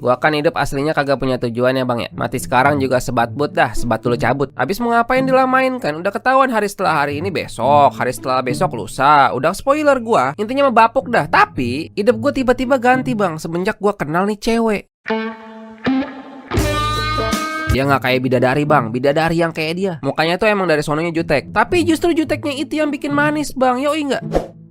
Gua kan hidup aslinya kagak punya tujuan ya bang ya. Mati sekarang juga sebat but dah, sebat dulu cabut. Habis mau ngapain dilamain kan? Udah ketahuan hari setelah hari ini besok, hari setelah besok lusa. Udah spoiler gua. Intinya mah bapuk dah. Tapi hidup gua tiba-tiba ganti bang semenjak gua kenal nih cewek. Dia nggak kayak bidadari bang, bidadari yang kayak dia. Mukanya tuh emang dari sononya jutek. Tapi justru juteknya itu yang bikin manis bang, yoi nggak?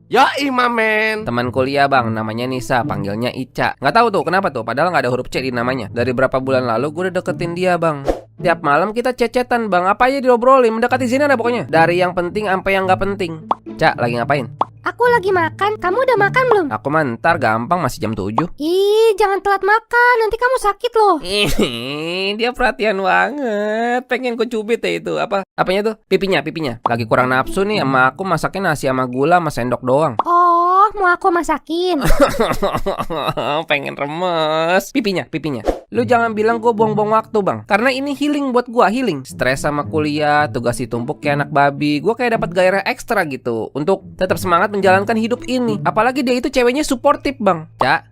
Yoi mamen. Teman kuliah bang, namanya Nisa, panggilnya Ica. Nggak tahu tuh kenapa tuh, padahal nggak ada huruf C di namanya. Dari berapa bulan lalu gue udah deketin dia bang. Tiap malam kita cecetan bang, apa aja diobrolin, mendekati sini ada pokoknya. Dari yang penting sampai yang nggak penting. Cak, lagi ngapain? Aku lagi makan, kamu udah makan belum? Aku mah ntar gampang, masih jam 7. Ih, jangan telat makan, nanti kamu sakit loh. Dia perhatian banget. Pengen ku cubit ya itu. Apanya tuh? Pipinya. Lagi kurang nafsu nih sama aku masaknya nasi sama gula sama sendok doang. Oh, mau aku masakin? Pengen remes. Pipinya. Lu jangan bilang gue buang-buang waktu bang. Karena ini healing buat gue, healing. Stres sama kuliah, tugas ditumpuk kayak anak babi. Gue kayak dapat gairah ekstra gitu untuk tetap semangat menjalankan hidup ini. Apalagi dia itu ceweknya suportif bang. Cak,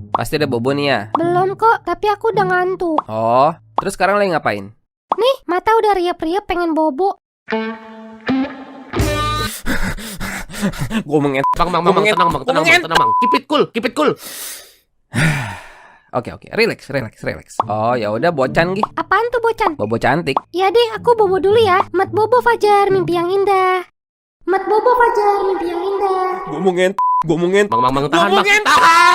pasti ada bobo nih ya? Belum kok, tapi aku udah ngantuk. Oh, terus sekarang lagi ngapain? Nih, mata udah riap-riap pengen bobo. Gue mengen. Bang, tenang bang. Keep it cool. Oke, relax. Oh, ya udah bocan gih. Apaan tuh bocan? Bobo cantik. Ya deh, aku bobo dulu ya. Mat bobo Fajar, mimpi yang indah. Mat bobo Fajar, mimpi yang indah. Ngomongin. Bang, tahan.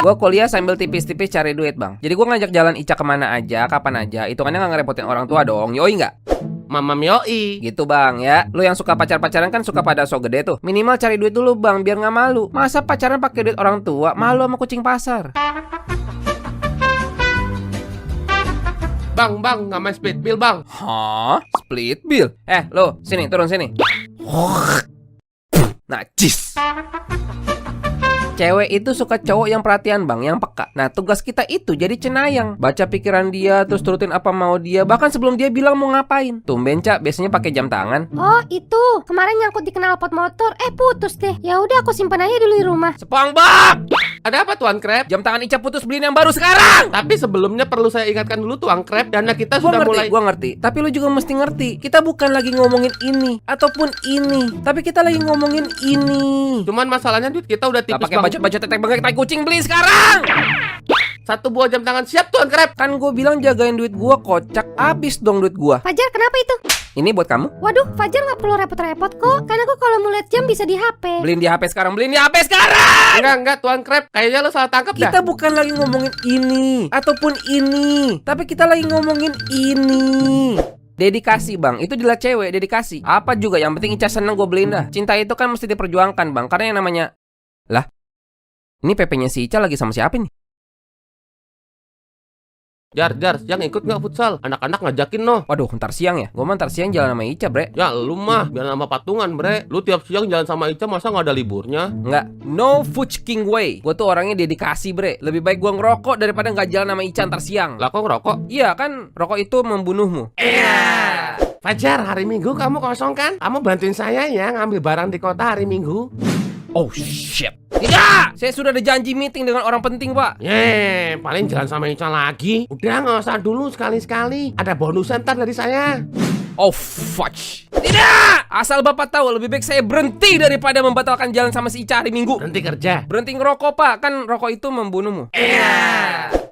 Gue kuliah sambil tipis-tipis cari duit bang. Jadi gue ngajak jalan Ica kemana aja, kapan aja. Hitungannya nggak ngerepotin orang tua dong. Yoi nggak? Mamam yoi. Gitu bang ya. Lu yang suka pacaran kan suka pada so gede tuh. Minimal cari duit dulu bang, biar nggak malu. Masa pacaran pakai duit orang tua? Malu sama kucing pasar. Bang, nggak main split bill bang. Hah? Split bill? Lo sini, turun sini. Najis. Cewek itu suka cowok yang perhatian bang, yang peka. Nah tugas kita itu jadi cenayang, baca pikiran dia, terus turutin apa mau dia. Bahkan sebelum dia bilang mau ngapain. Tumben Cak, biasanya pakai jam tangan. Oh itu, kemarin nyangkut di knalpot motor. Putus deh. Ya udah aku simpan aja dulu di rumah. SpongeBob! Ada apa Tuan Crab? Jam tangan Ica putus, beliin yang baru sekarang! Tapi sebelumnya perlu saya ingatkan dulu Tuan Crab, dana kita sudah mulai. Gua ngerti. Tapi lu juga mesti ngerti. Kita bukan lagi ngomongin ini ataupun ini, tapi kita lagi ngomongin ini. Cuman masalahnya duit kita udah tipis pakai bang. baju tetek bengek tai kucing, beli sekarang! 1 buah jam tangan siap Tuan Crab. Kan gue bilang jagain duit gua, kocak. Habis dong duit gua. Fajar, kenapa itu? Ini buat kamu. Waduh, Fajar nggak perlu repot-repot kok. Karena aku kalau mau lihat jam bisa di HP. Beliin di HP sekarang. Enggak Tuan Crab. Kayaknya lo salah tangkap dah. Kita bukan lagi ngomongin ini ataupun ini, tapi kita lagi ngomongin ini. Dedikasi bang, itu adalah cewek, dedikasi. Apa juga, yang penting Ica seneng gue beliin dah. Cinta itu kan mesti diperjuangkan bang, karena yang namanya... Lah, ini PP-nya si Ica lagi sama siapa nih? Jar, yang ikut nggak futsal? Anak-anak ngajakin noh. Waduh, ntar siang ya? Gue mah ntar siang jalan sama Ica, bre. Ya lu mah, biar nama patungan bre. Lu tiap siang jalan sama Ica masa nggak ada liburnya? Nggak, no fucking way. Gue tuh orangnya dedikasi, bre. Lebih baik gue ngerokok daripada nggak jalan sama Ica ntar siang. Lah kok ngerokok? Iya kan, rokok itu membunuhmu. Fajar, hari Minggu kamu kosong kan? Kamu bantuin saya ya ngambil barang di kota hari Minggu. Oh shit. Tidak, saya sudah ada janji meeting dengan orang penting pak. Paling jalan sama Ica lagi. Udah nggak usah dulu, sekali-sekali. Ada bonus ntar dari saya. Oh fudge. Tidak, asal bapak tahu lebih baik saya berhenti daripada membatalkan jalan sama si Ica hari Minggu. Berhenti kerja. Berhenti ngerokok pak, kan rokok itu membunuhmu.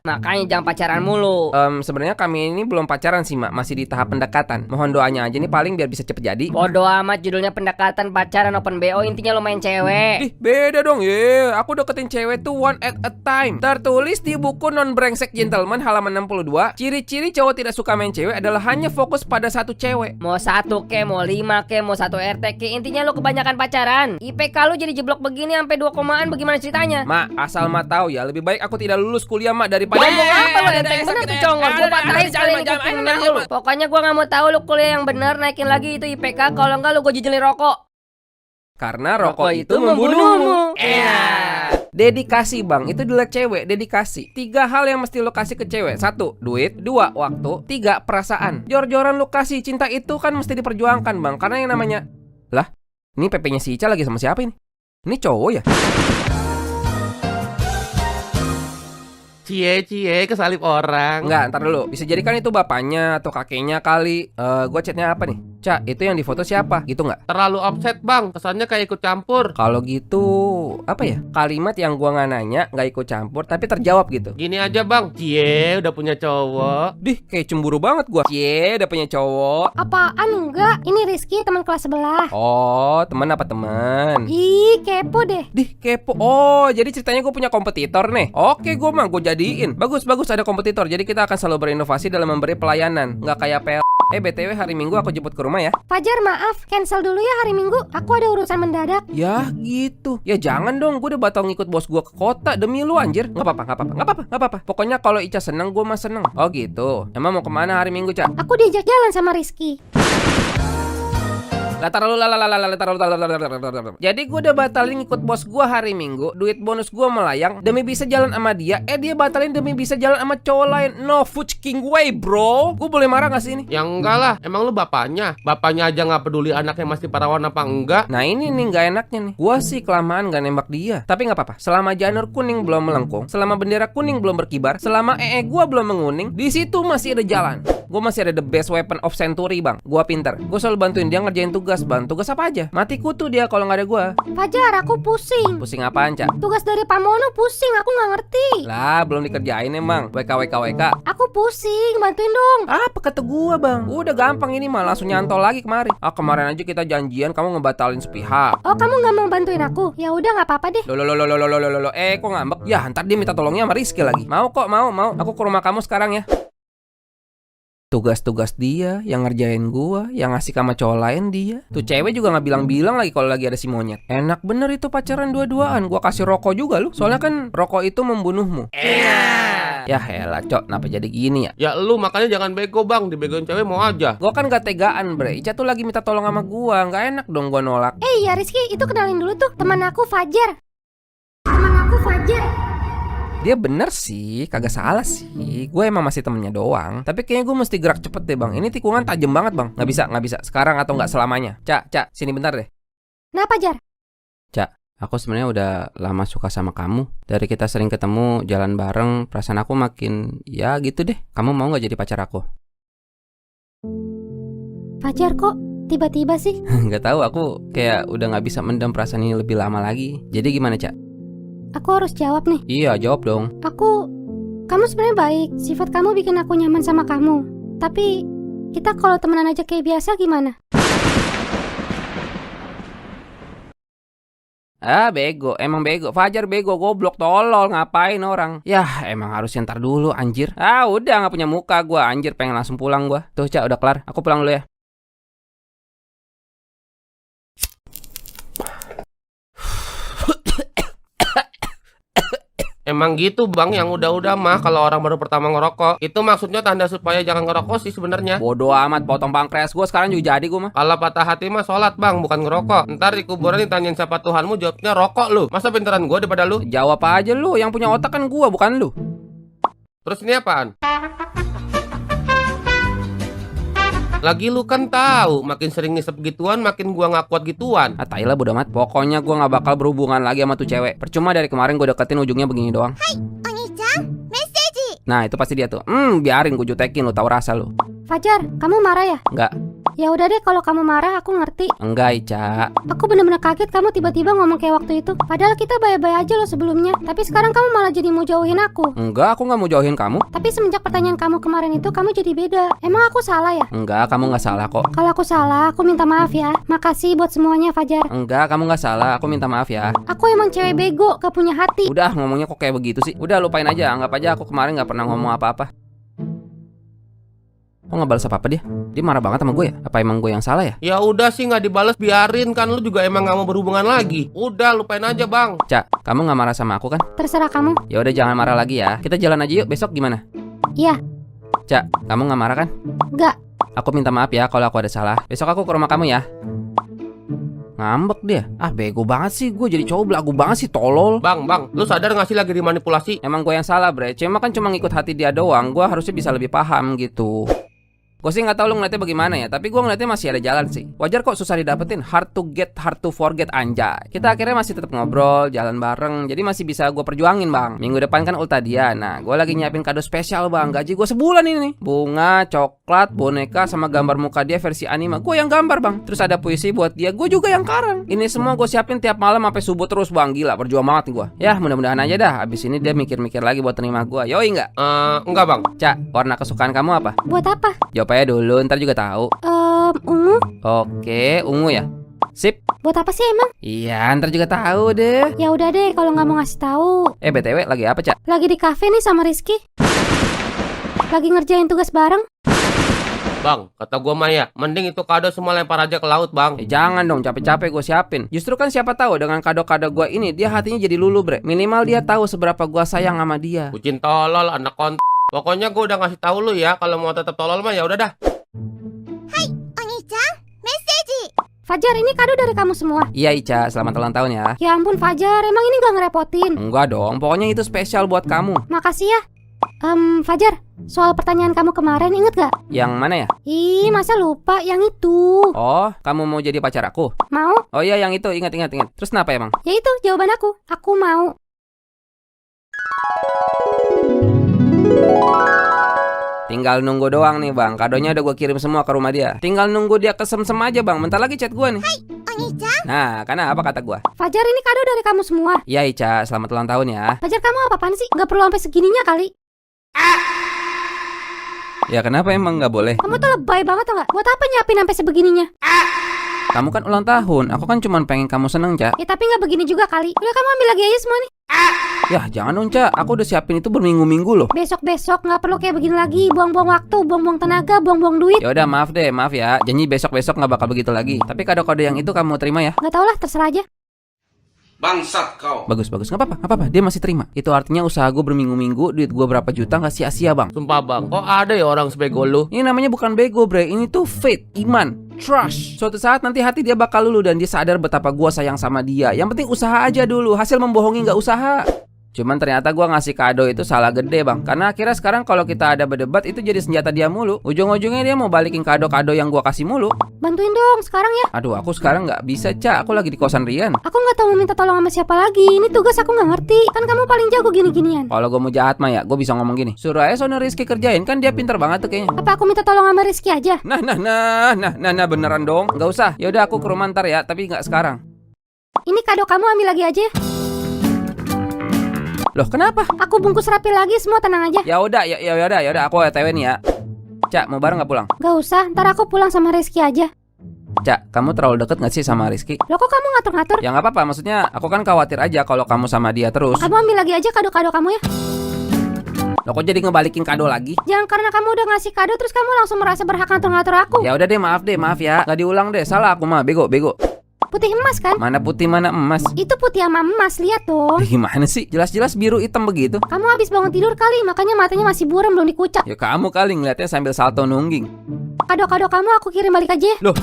Makanya jangan pacaran mulu. Sebenarnya kami ini belum pacaran sih mak, masih di tahap pendekatan. Mohon doanya aja nih paling biar bisa cepet jadi. Bodoh amat, judulnya pendekatan, pacaran, open BO, intinya lo main cewek. Ih beda dong aku deketin cewek tuh one at a time. Tertulis di buku Non Brengsek Gentleman halaman 62. Ciri-ciri cowok tidak suka main cewek adalah hanya fokus pada satu cewek. Mau 1 ke, mau 5 ke, mau 1 RT ke, intinya lo kebanyakan pacaran. IPK lo jadi jeblok begini sampai 2 komaan, bagaimana ceritanya? Mak, asal mak tahu ya, lebih baik aku tidak lulus kuliah mak daripada ngomong apa lo, enteng bener tuh congol. Gue patahin sekalian kupingnya lu. Pokoknya gue gak mau tahu lo kuliah yang bener, naikin lagi itu IPK. Kalau enggak lo gue jijelin rokok. Karena rokok itu membunuhmu. Dedikasi bang, itu adalah cewek, dedikasi. 3 hal yang mesti lo kasih ke cewek. 1, duit. 2, waktu. 3, perasaan. Jor-joran lo kasih. Cinta itu kan mesti diperjuangkan bang. Karena yang namanya... Lah, ini PP-nya si Ica lagi sama siapa ini? Ini cowok ya? Cie kesalip orang. Enggak, ntar dulu. Bisa jadi kan itu bapaknya atau kakeknya kali. Gue chatnya apa nih? Cak, itu yang difoto siapa? Gitu nggak? Terlalu offset bang, kesannya kayak ikut campur. Kalau gitu, apa ya? Kalimat yang gua nggak nanya, nggak ikut campur, tapi terjawab gitu. Gini aja bang, Cie udah punya cowok. Dih, kayak cemburu banget gua. Cie, udah punya cowok. Apaan enggak? Ini Rizky teman kelas sebelah. Oh, teman apa teman? Ih, kepo deh. Dih, kepo. Oh, jadi ceritanya gue punya kompetitor nih. Oke, gue mah gue jadiin. Bagus, ada kompetitor. Jadi kita akan selalu berinovasi dalam memberi pelayanan. Nggak kayak PL. BTW hari Minggu aku jemput ke rumah ya. Fajar maaf, cancel dulu ya hari Minggu. Aku ada urusan mendadak. Ya gitu. Ya jangan dong, gue udah batal ngikut bos gue ke kota demi lu anjir. Nggak apa-apa. Pokoknya kalau Ica seneng, gue mah seneng. Oh gitu. Emang mau kemana hari Minggu, Cak? Aku diajak jalan sama Rizky. Jadi gue udah batalin ikut bos gue hari Minggu. Duit bonus gue melayang demi bisa jalan sama dia. Dia batalin demi bisa jalan sama cowok lain. No fucking way bro. Gue boleh marah gak sih ini? Ya enggak lah, emang lu bapaknya. Bapaknya aja gak peduli anaknya masih perawan apa enggak. Nah ini nih gak enaknya nih. Gue sih kelamaan gak nembak dia. Tapi gak apa-apa. Selama janur kuning belum melengkung, selama bendera kuning belum berkibar, selama gue belum menguning, di situ masih ada jalan. Gue masih ada the best weapon of century bang. Gue pinter. Gue selalu bantuin dia ngerjain tugas. Tugas apa aja? Mati kutu dia kalau nggak ada gue. Fajar, aku pusing. Pusing apaan, Cak? Tugas dari Pak Mono pusing, aku nggak ngerti. Lah, belum dikerjain emang. WK. Aku pusing, bantuin dong. Apa kata gue bang? Udah gampang ini mah, langsung nyantol lagi kemarin. Kemarin aja kita janjian kamu ngebatalin sepihak. Oh, kamu nggak mau bantuin aku? Ya udah nggak apa-apa deh. Loh. Kok ngambek? Ya, ntar dia minta tolongnya sama Rizky lagi. Mau kok, mau. Aku ke rumah kamu sekarang ya. Tugas-tugas dia, yang ngerjain gua, yang ngasih sama cowok lain dia. Tuh cewek juga nggak bilang-bilang lagi kalau lagi ada si monyet. Enak bener itu pacaran dua-duaan. Gua kasih rokok juga lu. Soalnya kan rokok itu membunuhmu. Ya helah, Cok, kenapa jadi gini ya? Ya lu makanya jangan bego bang, dibegoin cewek mau aja. Gua kan gak tegaan, bre. Ica tuh lagi minta tolong sama gua. Nggak enak dong gua nolak. Ya Rizky, itu kenalin dulu tuh teman aku Fajar. Dia bener sih, kagak salah sih. Gue emang masih temennya doang. Tapi kayaknya gue mesti gerak cepet deh bang. Ini tikungan tajam banget bang. Nggak bisa. Sekarang atau nggak selamanya. Cak, sini bentar deh. Kenapa Jar? Cak, aku sebenarnya udah lama suka sama kamu. Dari kita sering ketemu, jalan bareng, perasaan aku makin ya gitu deh. Kamu mau nggak jadi pacar aku? Fajar kok tiba-tiba sih? Nggak tahu, aku kayak udah nggak bisa mendam perasaan ini lebih lama lagi. Jadi gimana, Cak? Aku harus jawab nih. Iya, jawab dong. Kamu sebenarnya baik. Sifat kamu bikin aku nyaman sama kamu. Tapi kita kalau temenan aja kayak biasa gimana? Bego, emang bego. Fajar bego, goblok, tolol, ngapain orang? Yah, emang harus ntar dulu, anjir. Udah nggak punya muka gua, anjir, pengen langsung pulang gua. Tuh, Cak, udah kelar. Aku pulang dulu ya. Emang gitu bang, yang udah-udah mah kalau orang baru pertama ngerokok itu maksudnya tanda supaya jangan ngerokok sih sebenarnya. Bodoh amat, potong pankreas gua sekarang juga jadi gua mah. Kalau patah hati mah sholat bang, bukan ngerokok. Ntar di kuburan ditanyain siapa Tuhanmu, jawabnya rokok lu. Masa pinteran gua daripada lu? Jawab aja lu, yang punya otak kan gua bukan lu. Terus ini apaan? Lagi lu kan tahu, makin sering ngisep gituan, makin gua nggak kuat gituan. Tailah bodo amat. Pokoknya gua nggak bakal berhubungan lagi sama tuh cewek. Percuma dari kemarin gua deketin ujungnya begini doang. Hai, Oni-chan, message. Nah, itu pasti dia tuh. Biarin gua jutekin, lu tahu rasa lu. Fajar, kamu marah ya? Enggak. Ya udah deh, kalau kamu marah aku ngerti. Enggak, Ica. Aku bener-bener kaget kamu tiba-tiba ngomong kayak waktu itu. Padahal kita baik-baik aja loh sebelumnya. Tapi sekarang kamu malah jadi mau jauhin aku. Enggak, aku nggak mau jauhin kamu. Tapi semenjak pertanyaan kamu kemarin itu, kamu jadi beda. Emang aku salah ya? Enggak, kamu nggak salah kok. Kalau aku salah, aku minta maaf ya. Makasih buat semuanya, Fajar. Enggak, kamu nggak salah. Aku minta maaf ya. Aku emang cewek bego, gak punya hati. Udah, ngomongnya kok kayak begitu sih. Udah, lupain aja. Anggap aja aku kemarin nggak pernah ngomong apa-apa. Kok nggak balas apa-apa dia? Dia marah banget sama gue ya? Apa emang gue yang salah ya? Ya udah sih nggak dibales, biarin, kan lu juga emang nggak mau berhubungan lagi. Udah lupain aja bang. Cak, kamu nggak marah sama aku kan? Terserah kamu. Ya udah jangan marah lagi ya. Kita jalan aja yuk. Besok gimana? Iya. Cak, kamu nggak marah kan? Nggak. Aku minta maaf ya kalau aku ada salah. Besok aku ke rumah kamu ya. Ngambek dia. Bego banget sih. Gue jadi cowok belagu banget sih, tolol. Bang, lu sadar nggak sih lagi dimanipulasi? Emang gue yang salah, bre. Cuma kan cuma ngikut hati dia doang. Gue harusnya bisa lebih paham gitu. Gue sih nggak tahu lu ngeliatnya bagaimana ya, tapi gue ngeliatnya masih ada jalan sih. Wajar kok susah didapetin, hard to get, hard to forget anjay. Kita akhirnya masih tetap ngobrol, jalan bareng, jadi masih bisa gue perjuangin bang. Minggu depan kan ulta dia, nah gue lagi nyiapin kado spesial bang, gaji gue sebulan ini nih. Bunga, coklat, boneka, sama gambar muka dia versi anime. Gue yang gambar bang, terus ada puisi buat dia, gue juga yang karang. Ini semua gue siapin tiap malam sampai subuh terus bang, gila berjuang banget nih gue. Ya mudah-mudahan aja dah, abis ini dia mikir-mikir lagi buat terima gue. Yoi nggak? Enggak bang. Cak, warna kesukaan kamu apa? Buat apa? Jawab aja dulu, ntar juga tahu. Ungu. Oke, ungu ya. Sip. Buat apa sih emang? Iya, ntar juga tahu deh. Ya udah deh kalau nggak mau ngasih tahu. BTW lagi apa, Cak? Lagi di kafe nih sama Rizky. Lagi ngerjain tugas bareng. Bang, kata gua mah ya, mending itu kado semua lempar aja ke laut bang. Jangan dong, capek-capek gue siapin. Justru kan siapa tahu dengan kado-kado gue ini dia hatinya jadi lulu, bre. Minimal dia tahu seberapa gue sayang sama dia. Bucin tolol, anak Pokoknya gua udah ngasih tahu lu ya, kalau mau tetap tolol mah ya udah dah. Fajar, ini kado dari kamu semua. Iya, Ica, selamat ulang tahun ya. Ya ampun Fajar, emang ini gak ngerepotin? Enggak dong, pokoknya itu spesial buat kamu. Makasih ya. Fajar, soal pertanyaan kamu kemarin inget gak? Yang mana ya? Ih, masa lupa yang itu? Oh, kamu mau jadi pacar aku? Mau? Oh iya, yang itu, ingat. Terus kenapa emang? Ya itu jawaban aku. Aku mau. Tinggal nunggu doang nih bang, kadonya udah gue kirim semua ke rumah dia. Tinggal nunggu dia kesem-sem aja bang, bentar lagi chat gue nih. Nah, karena apa kata gue? Fajar, ini kado dari kamu semua. Iya Ica, selamat ulang tahun ya. Fajar, kamu apa-apaan sih? Gak perlu sampai segininya kali. Ya kenapa emang nggak boleh? Kamu tuh lebay banget tau gak? Buat apa nyiapin sampai sebegininya? Kamu kan ulang tahun, aku kan cuma pengen kamu seneng, Ca. Ya tapi gak begini juga kali. Udah kamu ambil lagi aja semua nih. Ya jangan dong, Ca, aku udah siapin itu berminggu-minggu loh. Besok-besok gak perlu kayak begini lagi. Buang-buang waktu, buang-buang tenaga, buang-buang duit. Ya udah maaf ya. Janji besok-besok nggak bakal begitu lagi. Tapi kado-kado yang itu kamu terima ya? Gak tau lah, terserah aja. Bangsat kau. Bagus, nggak apa-apa, dia masih terima. Itu artinya usaha gue berminggu-minggu, duit gue berapa juta nggak sia-sia bang. Sumpah bang, kok ada ya orang sebego lu? Ini namanya bukan bego bre, ini tuh faith, iman, trust. Suatu saat nanti hati dia bakal luluh dan dia sadar betapa gue sayang sama dia. Yang penting usaha aja dulu, hasil membohongi nggak usaha. Cuman ternyata gue ngasih kado itu salah gede bang. Karena akhirnya sekarang kalau kita ada berdebat itu jadi senjata dia mulu. Ujung-ujungnya dia mau balikin kado-kado yang gue kasih mulu. Bantuin dong sekarang ya. Aduh aku sekarang nggak bisa Ca, aku lagi di kosan Rian. Aku gak tahu minta tolong sama siapa lagi. Ini tugas aku gak ngerti. Kan kamu paling jago gini-ginian. Kalau gue mau jahat mah ya, gue bisa ngomong gini. Suruh aja sono Rizky kerjain, kan dia pinter banget tuh kayaknya. Apa aku minta tolong sama Rizky aja? Nah beneran dong. Nggak usah. Yaudah aku ke rumah ntar ya, tapi nggak sekarang. Ini kado kamu ambil lagi aja. Loh kenapa? Aku bungkus rapi lagi semua, tenang aja. Ya udah aku OTW nih ya. Cak, mau bareng nggak pulang? Gak usah, ntar aku pulang sama Rizky aja. Cak, kamu terlalu deket nggak sih sama Rizky? Loh kok kamu ngatur-ngatur? Ya nggak apa-apa, maksudnya aku kan khawatir aja kalau kamu sama dia terus. Kamu ambil lagi aja kado-kado kamu ya. Loh kok jadi ngebalikin kado lagi? Jangan karena kamu udah ngasih kado terus kamu langsung merasa berhak ngatur-ngatur aku. Ya udah deh, maaf ya. Nggak diulang deh, salah aku mah, bego. Putih emas kan? Mana putih mana emas? Itu putih sama emas, lihat dong. Gimana sih? Jelas-jelas biru hitam begitu. Kamu habis bangun tidur kali, makanya matanya masih buram belum dikucak. Ya kamu kali ngeliatnya sambil salto nungging. Kado-kado kamu aku kirim balik aja. Loh,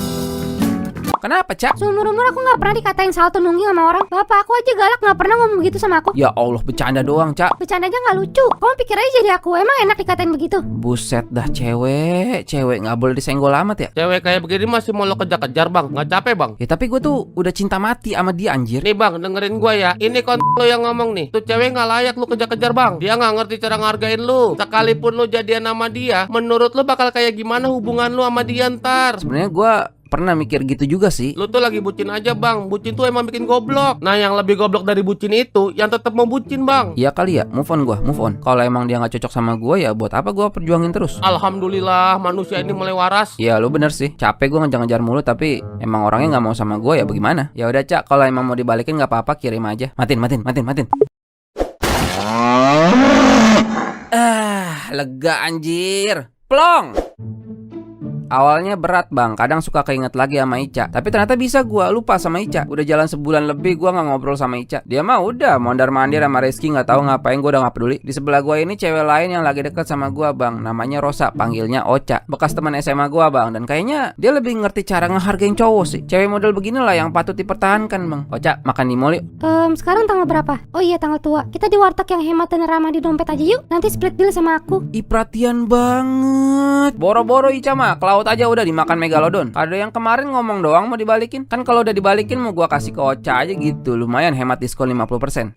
kenapa Cak? Seumur-umur aku gak pernah dikatain salto nungging sama orang. Bapak aku aja galak gak pernah ngomong begitu sama aku. Ya Allah, bercanda doang Cak. Bercandanya gak lucu. Kamu pikir aja jadi aku, emang enak dikatain begitu? Buset dah, cewek gak boleh disenggol amat ya. Cewek kayak begini masih mau lo kejar-kejar bang, nggak capek bang? Ya tapi gue tuh udah cinta mati sama dia anjir. Nih bang, dengerin gua ya. Ini lo yang ngomong nih. Tuh cewek nggak layak lu kejar-kejar bang. Dia nggak ngerti cara ngargain lu. Sekalipun lu jadian sama dia, menurut lu bakal kayak gimana hubungan lu sama dia ntar? Sebenarnya gue pernah mikir gitu juga sih. Lu tuh lagi bucin aja bang. Bucin tuh emang bikin goblok. Nah yang lebih goblok dari bucin itu, yang tetap mau bucin bang. Iya kali ya, move on. Kalau emang dia nggak cocok sama gue ya buat apa gue perjuangin terus? Alhamdulillah manusia ini mulai waras. Ya lu bener sih, capek gue ngejar-ngejar mulu tapi emang orangnya nggak mau sama gue ya bagaimana? Ya udah Cak, kalau emang mau dibalikin nggak apa-apa, kirim aja. Matin. Lega anjir. Plong. Awalnya berat bang, kadang suka keinget lagi sama Ica. Tapi ternyata bisa gua lupa sama Ica. Udah jalan sebulan lebih gua nggak ngobrol sama Ica. Dia mah udah mondar-mandir sama Rizky, nggak tahu ngapain, gua udah nggak peduli. Di sebelah gua ini cewek lain yang lagi deket sama gua bang, namanya Rosa, panggilnya Ocha, bekas teman SMA gua bang. Dan kayaknya dia lebih ngerti cara ngehargain cowok sih. Cewek model beginilah yang patut dipertahankan bang. Ocha, makan di mall yuk. Sekarang tanggal berapa? Oh iya, tanggal tua. Kita di warteg yang hemat dan ramah di dompet aja yuk. Nanti split bill sama aku. Ih, perhatian banget. Boro-boro Ica mah ke laut aja udah dimakan megalodon. Ada yang kemarin ngomong doang mau dibalikin. Kan kalau udah dibalikin mau gua kasih ke Ocha aja gitu. Lumayan hemat diskon 50%.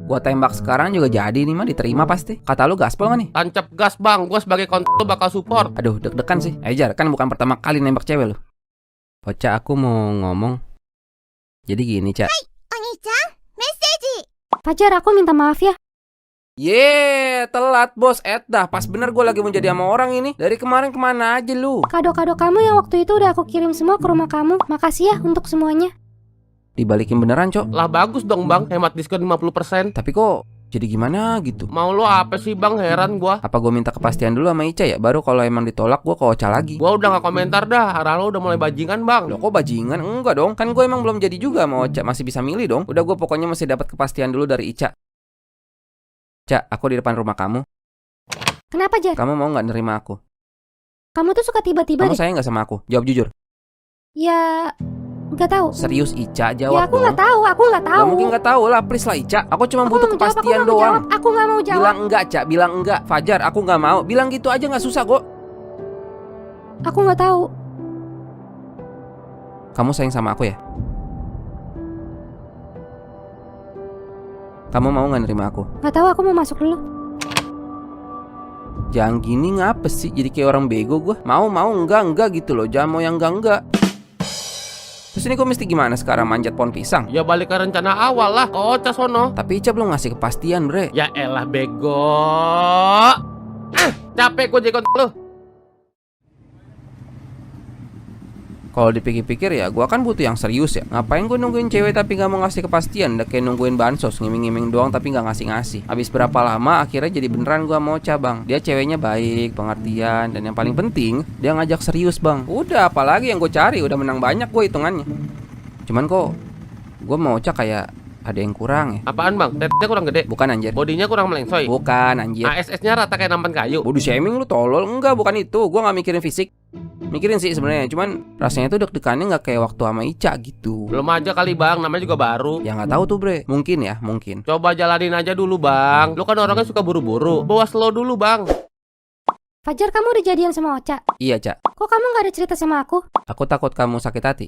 Gua tembak sekarang juga jadi nih mah, diterima pasti. Kata lu gaspol gak nih? Tancap gas bang, gue sebagai kontol bakal support. Aduh, deg-degan sih. Jar, kan bukan pertama kali nembak cewek lu. Ocha, aku mau ngomong. Jadi gini, Ca. Fajar, aku minta maaf ya. Telat bos. Dah, pas bener gue lagi mau jadi sama orang ini. Dari kemarin kemana aja lu? Kado-kado kamu yang waktu itu udah aku kirim semua ke rumah kamu. Makasih ya untuk semuanya. Dibalikin beneran, Cok. Lah bagus dong bang, hemat diskon 50%. Tapi kok jadi gimana gitu? Mau lo apa sih bang, heran gua. Apa gue minta kepastian dulu sama Ica ya? Baru kalau emang ditolak gue ke Ocha lagi. Gua udah gak komentar dah, arah lo udah mulai bajingan bang. Loh, kok bajingan? Enggak dong. Kan gue emang belum jadi juga sama Ocha. Masih bisa milih dong. Udah, gue pokoknya masih dapat kepastian dulu dari Ica. Ca, aku di depan rumah kamu. Kenapa, Jar? Kamu mau nggak nerima aku? Kamu tuh suka tiba-tiba Kamu deh. sayang nggak sama aku? Jawab jujur. Ya, nggak tahu. Serius Ica, Ya jawab aku dong. nggak tahu, aku nggak tahu. Gak mungkin nggak tahu lah, please lah Ica. Aku cuma Aku butuh nggak mau jawab, kepastian aku nggak mau doang. jawab. Aku nggak mau jawab. Bilang enggak, Ca. Bilang enggak. Fajar, aku nggak mau. Bilang gitu aja nggak susah kok. Aku nggak tahu. Kamu sayang sama aku ya? Kamu mau nggak nerima aku? Nggak tahu, aku mau masuk dulu. Jangan gini, ngapa sih? Jadi kayak orang bego gue. Mau enggak gitu loh. Jangan mau yang enggak. Terus ini gue mesti gimana sekarang, manjat pohon pisang? Ya balik ke rencana awal lah, ke Ocha sono. Tapi Ica belum ngasih kepastian, bre. Ya elah bego. Capek gue jadi kontol lu. Kalau dipikir-pikir ya, gue kan butuh yang serius ya. Ngapain gue nungguin cewek tapi gak mau ngasih kepastian? Udah kayak nungguin bansos, ngiming-ngiming doang tapi gak ngasih-ngasih. Habis berapa lama akhirnya jadi beneran gue mau cabang. Dia ceweknya baik, pengertian, dan yang paling penting dia ngajak serius bang. Udah, apalagi yang gue cari, udah menang banyak gue hitungannya. Cuman kok gue mau kayak ada yang kurang ya. Apaan bang? Tetenya kurang gede? Bukan anjir. Bodinya kurang melengsoy? Bukan anjir. ASS-nya rata kayak nampan kayu? Body shaming lu tolol. Enggak, bukan itu. Gue gak mikirin fisik. Mikirin sih sebenarnya, cuman rasanya tuh deg-degannya nggak kayak waktu sama Ica gitu. Belum aja kali bang, namanya juga baru. Ya nggak tahu tuh bre, mungkin ya, mungkin. Coba jalanin aja dulu bang. Lu kan orangnya suka buru-buru. Bawa slow dulu bang. Fajar, kamu udah jadian sama Ocha. Iya Ca, Kok kamu nggak ada cerita sama aku? aku takut kamu sakit hati.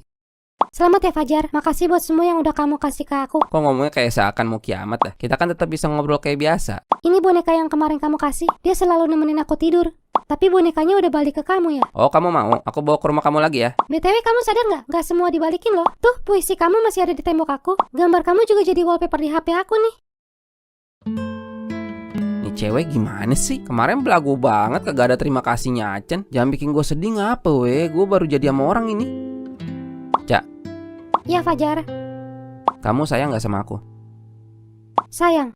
Selamat ya Fajar. Makasih buat semua yang udah kamu kasih ke aku. Kok ngomongnya kayak seakan mau kiamat dah. Kita kan tetap bisa ngobrol kayak biasa. Ini boneka yang kemarin kamu kasih. Dia selalu nemenin aku tidur. Tapi bonekanya udah balik ke kamu ya. Oh kamu mau? Aku bawa ke rumah kamu lagi ya. BTW, kamu sadar nggak? Nggak semua dibalikin loh. Tuh, puisi kamu masih ada di tembok aku. Gambar kamu juga jadi wallpaper di HP aku nih. Nih cewek gimana sih? Kemarin belagu banget, kagak ada terima kasihnya Acen. Jangan bikin gue sedih ngapa weh. Gue baru jadi sama orang ini. Ca, Ya Fajar, kamu sayang gak sama aku? sayang.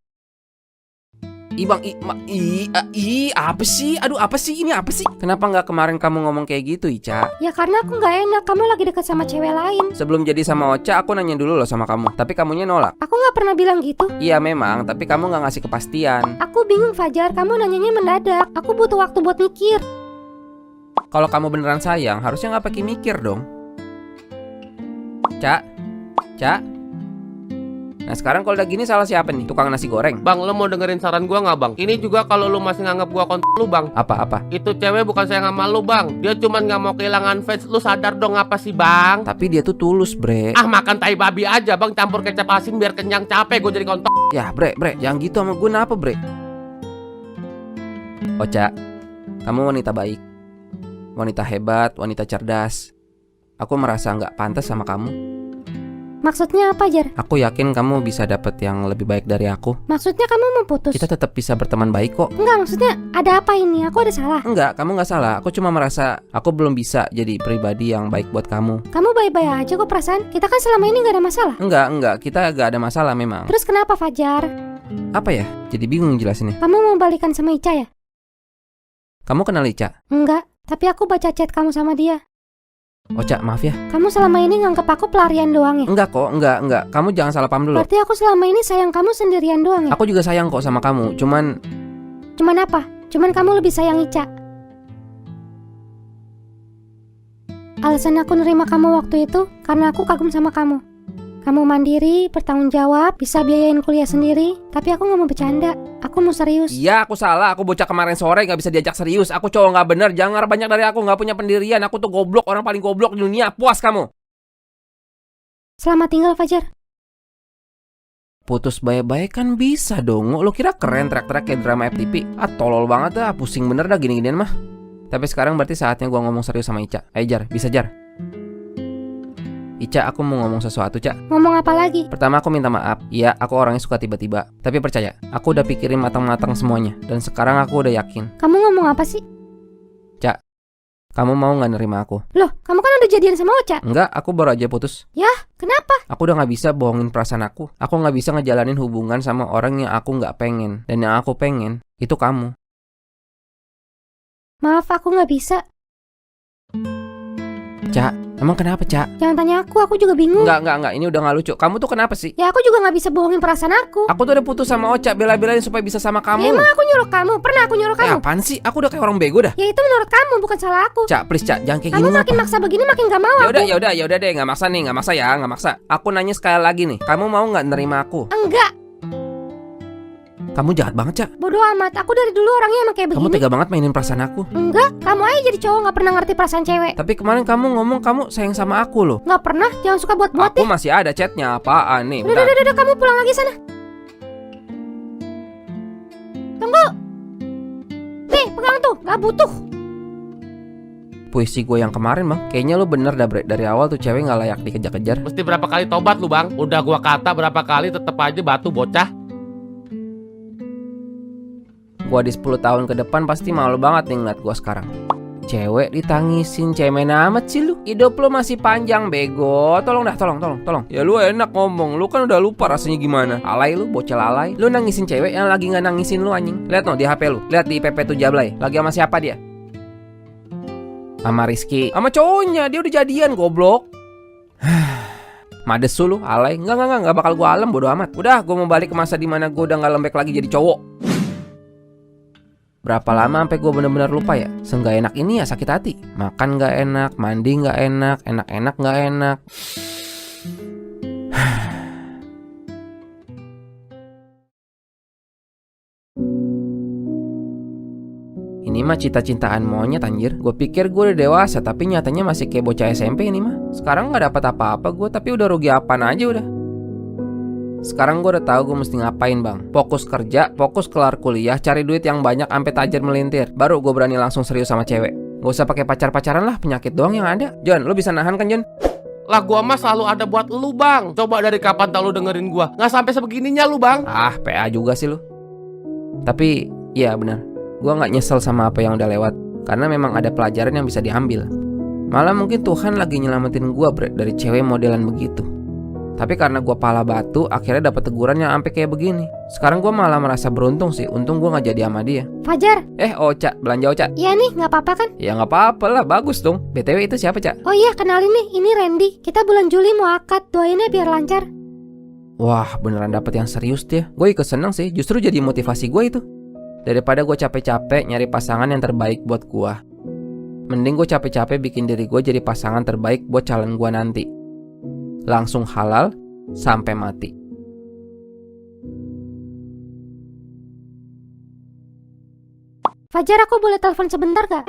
Apa sih? Aduh, apa sih? Ini apa sih? Kenapa nggak kemarin kamu ngomong kayak gitu, Ica? Ya karena aku nggak enak. Kamu lagi deket sama cewek lain. Sebelum jadi sama Ocha, aku nanya dulu loh sama kamu. Tapi kamunya nolak. Aku nggak pernah bilang gitu. Iya memang, tapi kamu nggak ngasih kepastian. Aku bingung Fajar. Kamu nanyanya mendadak. Aku butuh waktu buat mikir. Kalau kamu beneran sayang, harusnya nggak pakai mikir dong. Ca. Nah sekarang kalau udah gini salah siapa nih? Tukang nasi goreng? Bang, lo mau dengerin saran gua nggak bang? Ini juga kalau lu masih nganggap gua kontol lu bang. Apa? Itu cewek bukan sayang sama lu bang. Dia cuman nggak mau kehilangan fans. Lu sadar dong apa sih bang? Tapi dia tuh tulus, bre. Ah makan tai babi aja bang, campur kecap asin biar kenyang, capek gue jadi kontol. Ya bre, jangan gitu sama gue, apa bre? Ocha, kamu wanita baik, wanita hebat, wanita cerdas. Aku merasa nggak pantas sama kamu. Maksudnya apa Jar? Aku yakin kamu bisa dapet yang lebih baik dari aku. Maksudnya kamu mau putus? Kita tetap bisa berteman baik kok. Enggak, maksudnya ada apa ini? Aku ada salah? Enggak, kamu nggak salah. Aku cuma merasa aku belum bisa jadi pribadi yang baik buat kamu. Kamu baik-baik aja kok perasaan. Kita kan selama ini nggak ada masalah. Enggak, kita nggak ada masalah memang. Terus kenapa Fajar? Apa ya? Jadi bingung jelasinnya. Kamu mau balikan sama Ica ya? Kamu kenal Ica? Enggak. Tapi aku baca chat kamu sama dia. Ocha, maaf ya. Kamu selama ini nganggep aku pelarian doang ya? Enggak kok, enggak. Kamu jangan salah paham dulu. Berarti aku selama ini sayang kamu sendirian doang ya? Aku juga sayang kok sama kamu, cuman Cuman apa? Cuman kamu lebih sayang Ica. Alasan aku nerima kamu waktu itu karena aku kagum sama kamu. Kamu mandiri, bertanggung jawab, bisa biayain kuliah sendiri. Tapi aku gak mau bercanda, aku mau serius. iya aku salah. Aku bocah kemarin sore gak bisa diajak serius. Aku cowok gak bener, jangan ngarep banyak dari aku. Gak punya pendirian, aku tuh goblok, orang paling goblok di dunia. Puas kamu. Selamat tinggal Fajar. Putus baik-baik kan bisa dong. Lo kira keren teriak-teriak kayak drama FTP? Tolol banget dah, pusing bener dah gini-ginian mah. Tapi sekarang berarti saatnya gua ngomong serius sama Ica. Ayo Jar, bisa Jar? Ica, aku mau ngomong sesuatu, Ca. Ngomong apa lagi? Pertama aku minta maaf. Iya, aku orangnya suka tiba-tiba. Tapi percaya, aku udah pikirin matang-matang semuanya. Dan sekarang aku udah yakin. Kamu ngomong apa sih? Kamu mau gak nerima aku? Loh, kamu kan udah jadian sama Ocha. Enggak, aku baru aja putus. Kenapa? Aku udah gak bisa bohongin perasaan aku. Aku gak bisa ngejalanin hubungan sama orang yang aku gak pengen. Dan yang aku pengen, itu kamu. Maaf, aku gak bisa. Ca, emang kenapa, Ca? Jangan tanya aku juga bingung. Enggak, ini udah gak lucu. Kamu tuh kenapa sih? Ya aku juga gak bisa bohongin perasaan aku. Aku tuh udah putus sama Ocha, bela-belain supaya bisa sama kamu. Ya, emang aku nyuruh kamu? Pernah aku nyuruh kamu? Apaan sih? Aku udah kayak orang bego dah. Ya itu menurut kamu, bukan salah aku. Ca, please Ca, jangan kayak Kamu gini. makin maksa begini makin gak mau aku. Ya udah deh, nggak maksa nih, nggak maksa. Aku nanya sekali lagi nih, kamu mau nggak nerima aku? Enggak, Kamu jahat banget, Ca. bodoh amat. Aku dari dulu orangnya emang kayak Kamu begini. tega banget mainin perasaan aku. Enggak, kamu aja jadi cowok gak pernah ngerti perasaan cewek. Tapi kemarin kamu ngomong kamu sayang sama aku loh. Gak pernah, jangan suka buat-buat Aku deh. masih ada chatnya, apaan nih? Udah, kamu pulang lagi sana. Tunggu. Nih, pegang tuh, gak butuh. Puisi gue yang kemarin bang, kayaknya lo bener dah Bre. Dari awal tuh cewek gak layak dikejar-kejar. Mesti berapa kali tobat lu bang? Udah gua kata berapa kali tetep aja batu bocah. Gua di 10 tahun ke depan pasti malu banget nih ngeliat gue sekarang. Cewek ditangisin, cemen amat sih lu. Hidup lo masih panjang bego. Tolong. Ya lu enak ngomong, lu kan udah lupa rasanya gimana. Alay lu, bocah alay. Lu nangisin cewek yang lagi gak nangisin lu anjing. Lihat no di HP lu, lihat di IPP tuh Jablay. Lagi sama siapa dia? Sama Rizky. Sama cowoknya, dia udah jadian goblok. Mades lu, alay. Enggak bakal gua alem, bodo amat. Udah, gua mau balik ke masa dimana gua udah gak lembek lagi jadi cowok. Berapa lama sampai gue bener-bener lupa ya? Seenggak enak ini ya sakit hati. Makan gak enak, mandi gak enak, enak-enak gak enak. Ini mah cita-citaan monyet anjir. Gue pikir gue udah dewasa, tapi nyatanya masih kayak bocah SMP ini mah. Sekarang gak dapat apa-apa gue, tapi udah rugi apaan aja udah. Sekarang gue udah tahu gue mesti ngapain bang. Fokus kerja, fokus kelar kuliah, cari duit yang banyak sampai tajir melintir. Baru gue berani langsung serius sama cewek. Gak usah pakai pacar-pacaran lah, penyakit doang yang ada. John, lu bisa nahan kan John? Lah gua mah selalu ada buat lu bang. Coba dari kapan tau lu dengerin gua? Nggak sampai sebegininya lu bang. PA juga sih lu. Tapi, iya benar. Gue gak nyesel sama apa yang udah lewat. Karena memang ada pelajaran yang bisa diambil. Malah mungkin Tuhan lagi nyelamatin gue dari cewek modelan begitu. Tapi karena gue pala batu, akhirnya dapat teguran yang sampai kayak begini. Sekarang gue malah merasa beruntung sih. Untung gue gak jadi sama dia. Fajar. Ocha, belanja Ocha. Iya nih, gak apa-apa kan? Ya gak apa-apa lah, bagus dong. BTW itu siapa, Cak? Oh iya, kenalin nih, ini Randy. Kita bulan Juli mau akad, doainnya biar lancar. Wah, beneran dapet yang serius dia. Gue ikut seneng sih, justru jadi motivasi gue itu. Daripada gue capek-capek nyari pasangan yang terbaik buat gue, mending gue capek-capek bikin diri gue jadi pasangan terbaik buat calon gue nanti. Langsung halal sampai mati. Fajar, aku boleh telepon sebentar gak?